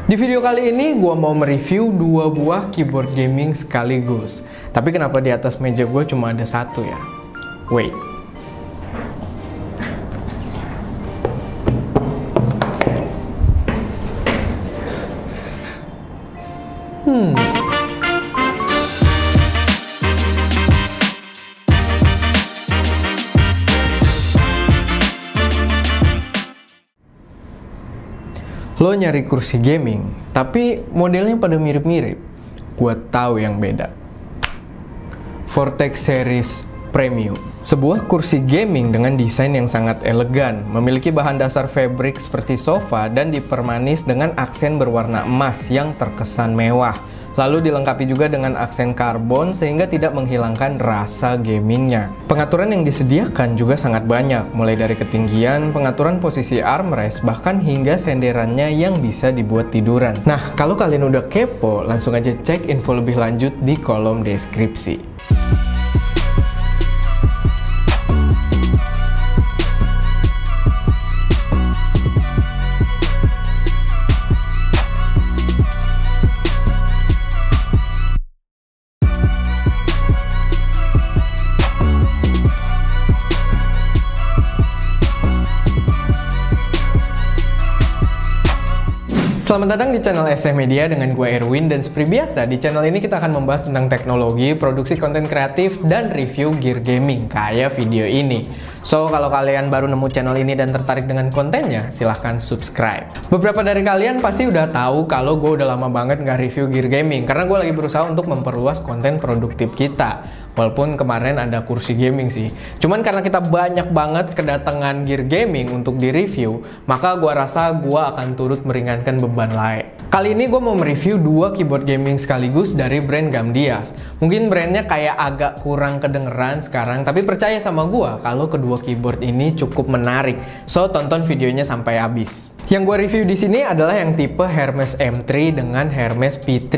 Di video kali ini gue mau mereview dua buah keyboard gaming sekaligus. Tapi kenapa di atas meja gue cuma ada satu ya? Wait. Lo nyari kursi gaming, tapi modelnya pada mirip-mirip. Gua tahu yang beda. Vortex Series Premium. Sebuah kursi gaming dengan desain yang sangat elegan, memiliki bahan dasar fabric seperti sofa dan dipermanis dengan aksen berwarna emas yang terkesan mewah. Lalu dilengkapi juga dengan aksen karbon sehingga tidak menghilangkan rasa gamingnya. Pengaturan yang disediakan juga sangat banyak, mulai dari ketinggian, pengaturan posisi armrest, bahkan hingga senderannya yang bisa dibuat tiduran. Nah, kalau kalian udah kepo, langsung aja cek info lebih lanjut di kolom deskripsi. Selamat datang di channel SF Media dengan gue Erwin, dan seperti biasa di channel ini kita akan membahas tentang teknologi, produksi konten kreatif, dan review gear gaming kayak video ini. So, kalau kalian baru nemu channel ini dan tertarik dengan kontennya, silahkan subscribe. Beberapa dari kalian pasti udah tahu kalau gue udah lama banget nggak review gear gaming karena gue lagi berusaha untuk memperluas konten produktif kita. Walaupun kemarin ada kursi gaming sih. Cuman karena kita banyak banget kedatangan gear gaming untuk di-review, maka gue rasa gue akan turut meringankan beban lain. Kali ini gue mau mereview dua keyboard gaming sekaligus dari brand Gamdias. Mungkin brandnya kayak agak kurang kedengeran sekarang, tapi percaya sama gue kalau kedua keyboard ini cukup menarik. So, tonton videonya sampai habis. Yang gue review di sini adalah yang tipe Hermes M3 dengan Hermes P3,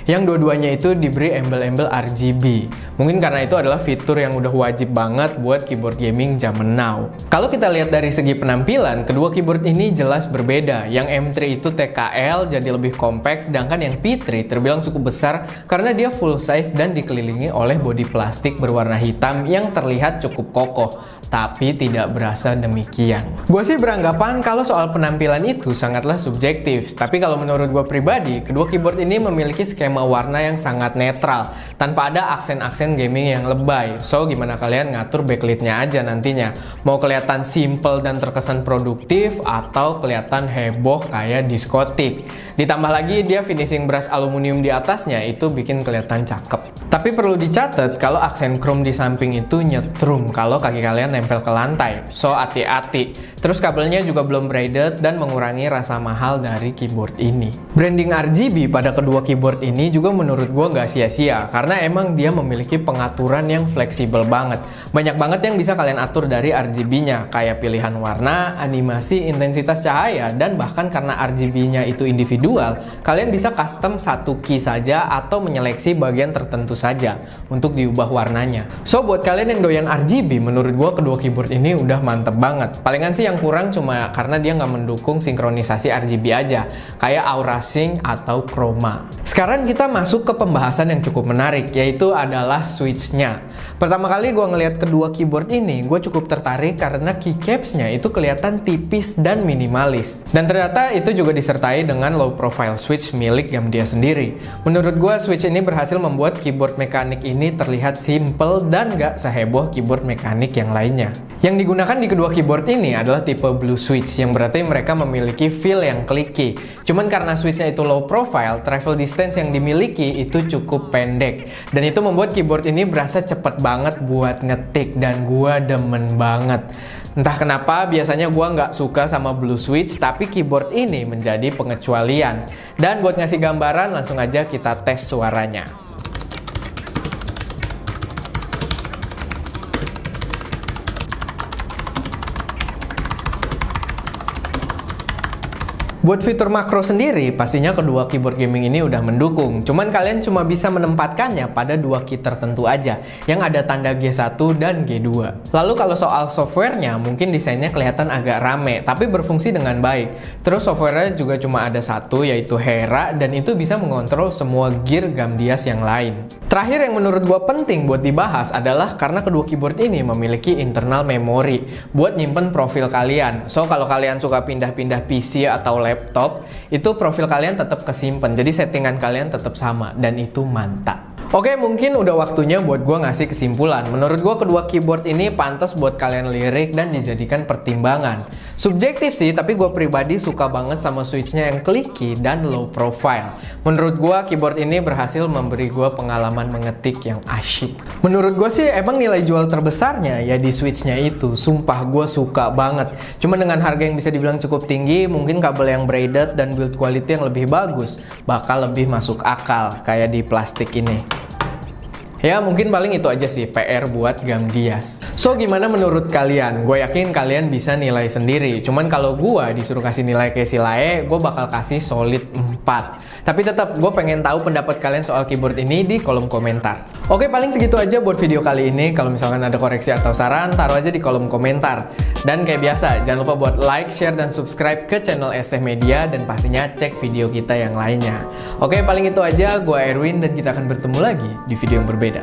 yang dua-duanya itu diberi embel-embel RGB. Mungkin karena itu adalah fitur yang udah wajib banget buat keyboard gaming zaman now. Kalau kita lihat dari segi penampilan, kedua keyboard ini jelas berbeda. Yang M3 itu TKL, jadi lebih kompak, sedangkan yang P3 terbilang cukup besar karena dia full size dan dikelilingi oleh bodi plastik berwarna hitam yang terlihat cukup kokoh. Tapi tidak berasa demikian. Gue sih beranggapan kalau soal penampilan itu sangatlah subjektif. Tapi kalau menurut gue pribadi, kedua keyboard ini memiliki skema warna yang sangat netral, tanpa ada aksen-aksen gaming yang lebay. So, gimana kalian ngatur backlightnya aja nantinya. Mau kelihatan simple dan terkesan produktif, atau kelihatan heboh kayak diskotik. Ditambah lagi dia finishing brush aluminium di atasnya, itu bikin kelihatan cakep. Tapi perlu dicatat kalau aksen chrome di samping itu nyetrum kalau kaki kalian nempel ke lantai. So, hati-hati. Terus kabelnya juga belum braided dan mengurangi rasa mahal dari keyboard ini. Branding RGB pada kedua keyboard ini juga menurut gua nggak sia-sia, karena emang dia memiliki pengaturan yang fleksibel banget. Banyak banget yang bisa kalian atur dari RGB-nya, kayak pilihan warna, animasi, intensitas cahaya, dan bahkan karena RGB-nya itu individual, kalian bisa custom satu key saja atau menyeleksi bagian tertentu saja untuk diubah warnanya. So, buat kalian yang doyan RGB, menurut gua kedua keyboard ini udah mantep banget. Palingan sih yang kurang cuma karena dia nggak mendukung sinkronisasi RGB aja, kayak Aura Sync atau Chroma. Sekarang kita masuk ke pembahasan yang cukup menarik, yaitu adalah switch-nya. Pertama kali gue ngeliat kedua keyboard ini, gue cukup tertarik karena keycaps-nya itu kelihatan tipis dan minimalis. Dan ternyata itu juga disertai dengan low profile switch milik Gamdias sendiri. Menurut gue, switch ini berhasil membuat keyboard mekanik ini terlihat simple dan gak seheboh keyboard mekanik yang lainnya. Yang digunakan di kedua keyboard ini adalah tipe blue switch, yang berarti mereka memiliki feel yang clicky. Cuman karena switchnya itu low profile, travel distance yang dimiliki itu cukup pendek. Dan itu membuat keyboard ini berasa cepet banget buat ngetik, dan gua demen banget. Entah kenapa biasanya gua nggak suka sama blue switch, tapi keyboard ini menjadi pengecualian. Dan buat ngasih gambaran, langsung aja kita tes suaranya. Buat fitur makro sendiri, pastinya kedua keyboard gaming ini udah mendukung. Cuman kalian cuma bisa menempatkannya pada dua key tertentu aja, yang ada tanda G1 dan G2. Lalu kalau soal softwarenya, mungkin desainnya kelihatan agak rame, tapi berfungsi dengan baik. Terus softwarenya juga cuma ada satu, yaitu Hera, dan itu bisa mengontrol semua gear Gamdias yang lain. Terakhir yang menurut gua penting buat dibahas adalah karena kedua keyboard ini memiliki internal memory buat nyimpen profil kalian. So kalau kalian suka pindah-pindah PC atau laptop, itu profil kalian tetap kesimpan, jadi settingan kalian tetap sama, dan itu mantap. Oke, mungkin udah waktunya buat gue ngasih kesimpulan. Menurut gue kedua keyboard ini pantas buat kalian lirik dan dijadikan pertimbangan. Subjektif sih, tapi gue pribadi suka banget sama switchnya yang clicky dan low profile. Menurut gue keyboard ini berhasil memberi gue pengalaman mengetik yang asyik. Menurut gue sih emang nilai jual terbesarnya ya di switchnya itu. Sumpah gue suka banget. Cuma dengan harga yang bisa dibilang cukup tinggi, mungkin kabel yang braided dan build quality yang lebih bagus bakal lebih masuk akal kayak di plastik ini. Ya mungkin paling itu aja sih PR buat Gamdias. So gimana menurut kalian? Gue yakin kalian bisa nilai sendiri. Cuman kalau gue disuruh kasih nilai kayak si Lae, gue bakal kasih solid 4. Tapi tetap gue pengen tahu pendapat kalian soal keyboard ini di kolom komentar. Oke, paling segitu aja buat video kali ini. Kalau misalkan ada koreksi atau saran, taruh aja di kolom komentar. Dan kayak biasa, jangan lupa buat like, share, dan subscribe ke channel SF Media, dan pastinya cek video kita yang lainnya. Oke, paling itu aja. Gue Erwin dan kita akan bertemu lagi di video yang berbeda.